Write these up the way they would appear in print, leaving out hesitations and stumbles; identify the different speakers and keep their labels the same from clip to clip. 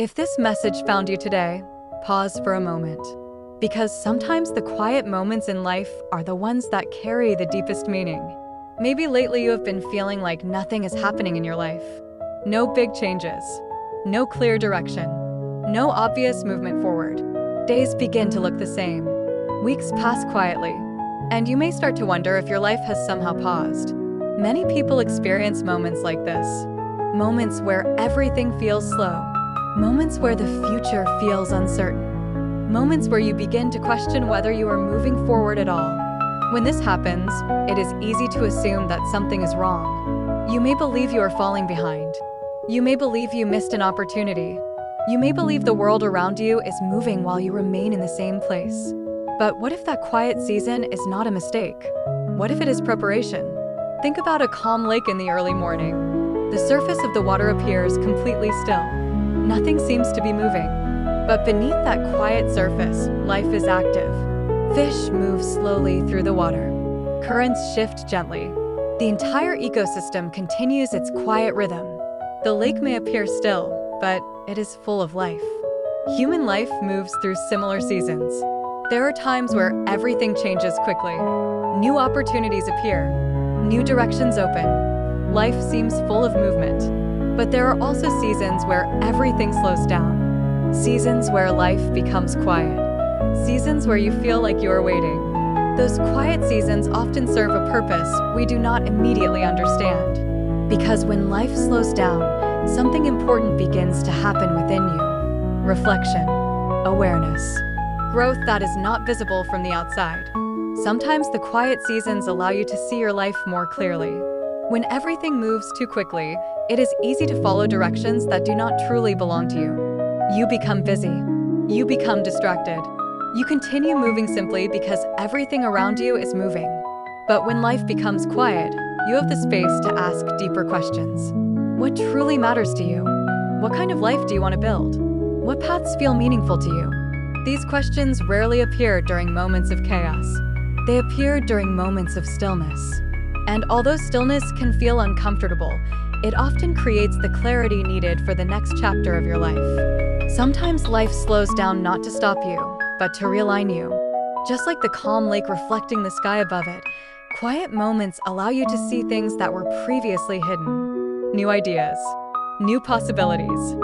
Speaker 1: If this message found you today, pause for a moment. Because sometimes the quiet moments in life are the ones that carry the deepest meaning. Maybe lately you have been feeling like nothing is happening in your life. No big changes, no clear direction, no obvious movement forward. Days begin to look the same. Weeks pass quietly, and you may start to wonder if your life has somehow paused. Many people experience moments like this. Moments where everything feels slow. Moments where the future feels uncertain. Moments where you begin to question whether you are moving forward at all. When this happens, it is easy to assume that something is wrong. You may believe you are falling behind. You may believe you missed an opportunity. You may believe the world around you is moving while you remain in the same place. But what if that quiet season is not a mistake? What if it is preparation? Think about a calm lake in the early morning. The surface of the water appears completely still. Nothing seems to be moving. But beneath that quiet surface, life is active. Fish move slowly through the water. Currents shift gently. The entire ecosystem continues its quiet rhythm. The lake may appear still, but it is full of life. Human life moves through similar seasons. There are times where everything changes quickly. New opportunities appear. New directions open. Life seems full of movement. But there are also seasons where everything slows down. Seasons where life becomes quiet. Seasons where you feel like you are waiting. Those quiet seasons often serve a purpose we do not immediately understand. Because when life slows down, something important begins to happen within you. Reflection, awareness, growth that is not visible from the outside. Sometimes the quiet seasons allow you to see your life more clearly. When everything moves too quickly, it is easy to follow directions that do not truly belong to you. You become busy. You become distracted. You continue moving simply because everything around you is moving. But when life becomes quiet, you have the space to ask deeper questions. What truly matters to you? What kind of life do you want to build? What paths feel meaningful to you? These questions rarely appear during moments of chaos. They appear during moments of stillness. And although stillness can feel uncomfortable, it often creates the clarity needed for the next chapter of your life. Sometimes life slows down not to stop you, but to realign you. Just like the calm lake reflecting the sky above it, quiet moments allow you to see things that were previously hidden. New ideas, new possibilities,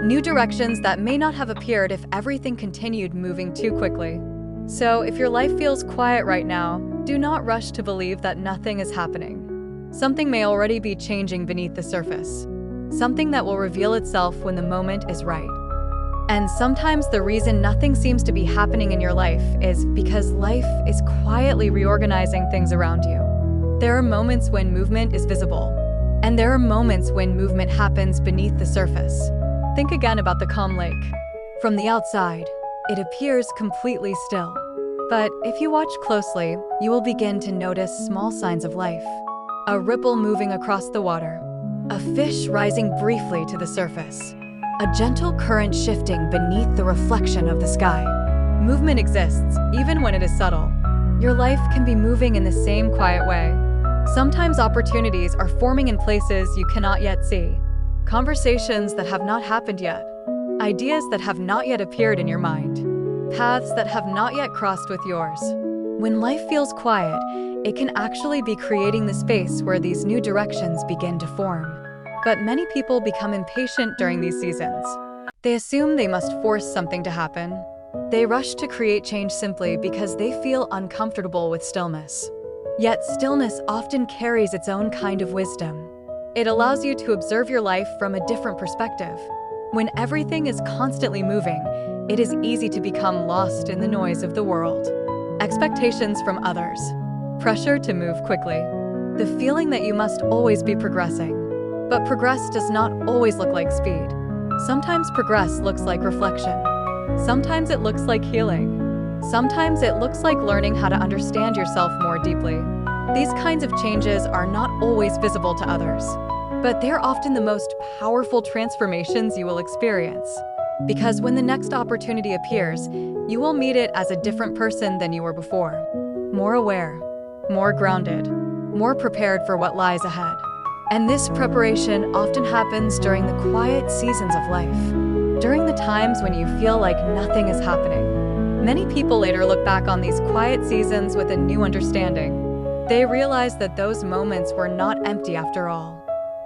Speaker 1: new directions that may not have appeared if everything continued moving too quickly. So if your life feels quiet right now, do not rush to believe that nothing is happening. Something may already be changing beneath the surface. Something that will reveal itself when the moment is right. And sometimes the reason nothing seems to be happening in your life is because life is quietly reorganizing things around you. There are moments when movement is visible, and there are moments when movement happens beneath the surface. Think again about the calm lake. From the outside, it appears completely still. But if you watch closely, you will begin to notice small signs of life. A ripple moving across the water. A fish rising briefly to the surface. A gentle current shifting beneath the reflection of the sky. Movement exists, even when it is subtle. Your life can be moving in the same quiet way. Sometimes opportunities are forming in places you cannot yet see. Conversations that have not happened yet. Ideas that have not yet appeared in your mind. Paths that have not yet crossed with yours. When life feels quiet, it can actually be creating the space where these new directions begin to form. But many people become impatient during these seasons. They assume they must force something to happen. They rush to create change simply because they feel uncomfortable with stillness. Yet stillness often carries its own kind of wisdom. It allows you to observe your life from a different perspective. When everything is constantly moving, it is easy to become lost in the noise of the world. Expectations from others. Pressure to move quickly. The feeling that you must always be progressing. But progress does not always look like speed. Sometimes progress looks like reflection. Sometimes it looks like healing. Sometimes it looks like learning how to understand yourself more deeply. These kinds of changes are not always visible to others, but they're often the most powerful transformations you will experience. Because when the next opportunity appears, you will meet it as a different person than you were before. More aware, more grounded, more prepared for what lies ahead. And this preparation often happens during the quiet seasons of life. During the times when you feel like nothing is happening. Many people later look back on these quiet seasons with a new understanding. They realize that those moments were not empty after all.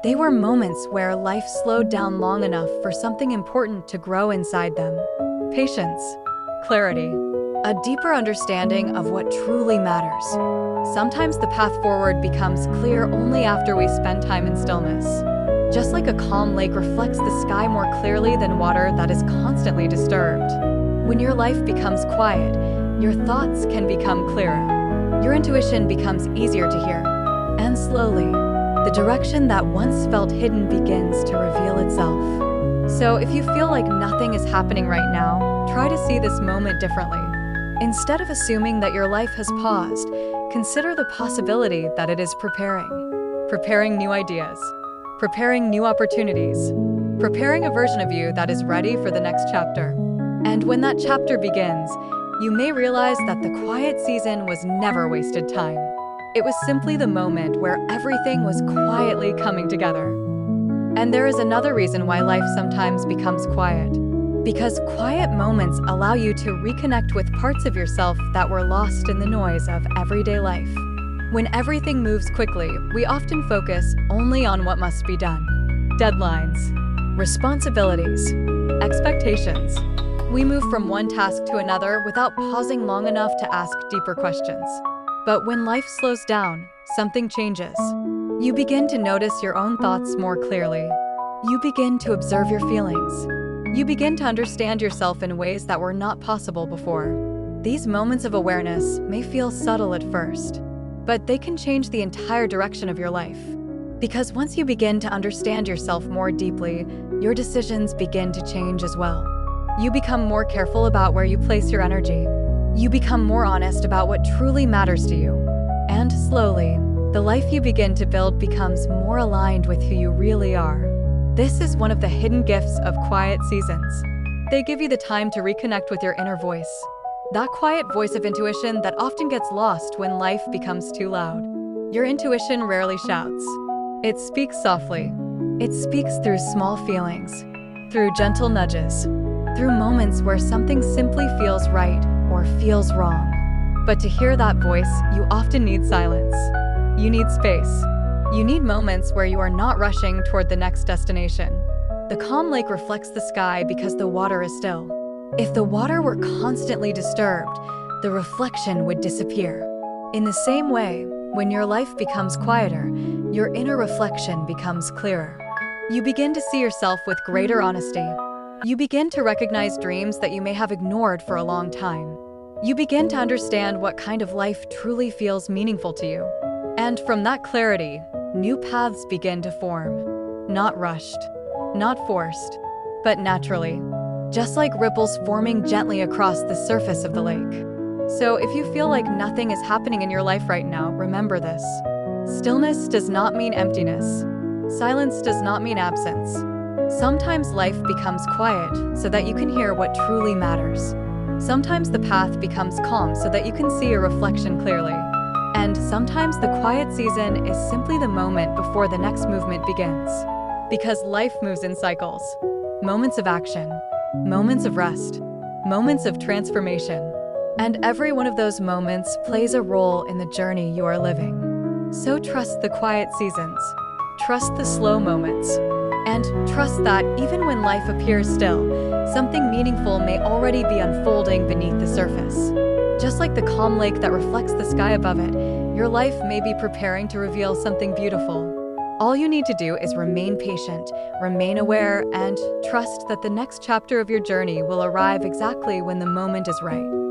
Speaker 1: They were moments where life slowed down long enough for something important to grow inside them. Patience, clarity, a deeper understanding of what truly matters. Sometimes the path forward becomes clear only after we spend time in stillness. Just like a calm lake reflects the sky more clearly than water that is constantly disturbed. When your life becomes quiet, your thoughts can become clearer. Your intuition becomes easier to hear. And slowly, the direction that once felt hidden begins to reveal itself. So if you feel like nothing is happening right now, try to see this moment differently. Instead of assuming that your life has paused, consider the possibility that it is preparing new ideas, preparing new opportunities, preparing a version of you that is ready for the next chapter. And when that chapter begins, you may realize that the quiet season was never wasted time. It was simply the moment where everything was quietly coming together. And there is another reason why life sometimes becomes quiet. Because quiet moments allow you to reconnect with parts of yourself that were lost in the noise of everyday life. When everything moves quickly, we often focus only on what must be done. Deadlines, responsibilities, expectations. We move from one task to another without pausing long enough to ask deeper questions. But when life slows down, something changes. You begin to notice your own thoughts more clearly. You begin to observe your feelings. You begin to understand yourself in ways that were not possible before. These moments of awareness may feel subtle at first, but they can change the entire direction of your life. Because once you begin to understand yourself more deeply, your decisions begin to change as well. You become more careful about where you place your energy. You become more honest about what truly matters to you. And slowly, the life you begin to build becomes more aligned with who you really are. This is one of the hidden gifts of quiet seasons. They give you the time to reconnect with your inner voice. That quiet voice of intuition that often gets lost when life becomes too loud. Your intuition rarely shouts. It speaks softly. It speaks through small feelings, through gentle nudges, through moments where something simply feels right or feels wrong. But to hear that voice, you often need silence. You need space. You need moments where you are not rushing toward the next destination. The calm lake reflects the sky because the water is still. If the water were constantly disturbed, the reflection would disappear. In the same way, when your life becomes quieter, your inner reflection becomes clearer. You begin to see yourself with greater honesty. You begin to recognize dreams that you may have ignored for a long time. You begin to understand what kind of life truly feels meaningful to you. And from that clarity, new paths begin to form. Not rushed, not forced, but naturally. Just like ripples forming gently across the surface of the lake. So if you feel like nothing is happening in your life right now, remember this. Stillness does not mean emptiness. Silence does not mean absence. Sometimes life becomes quiet so that you can hear what truly matters. Sometimes the path becomes calm so that you can see a reflection clearly. And sometimes the quiet season is simply the moment before the next movement begins. Because life moves in cycles. Moments of action, moments of rest, moments of transformation. And every one of those moments plays a role in the journey you are living. So trust the quiet seasons. Trust the slow moments. And trust that even when life appears still, something meaningful may already be unfolding beneath the surface. Just like the calm lake that reflects the sky above it, your life may be preparing to reveal something beautiful. All you need to do is remain patient, remain aware, and trust that the next chapter of your journey will arrive exactly when the moment is right.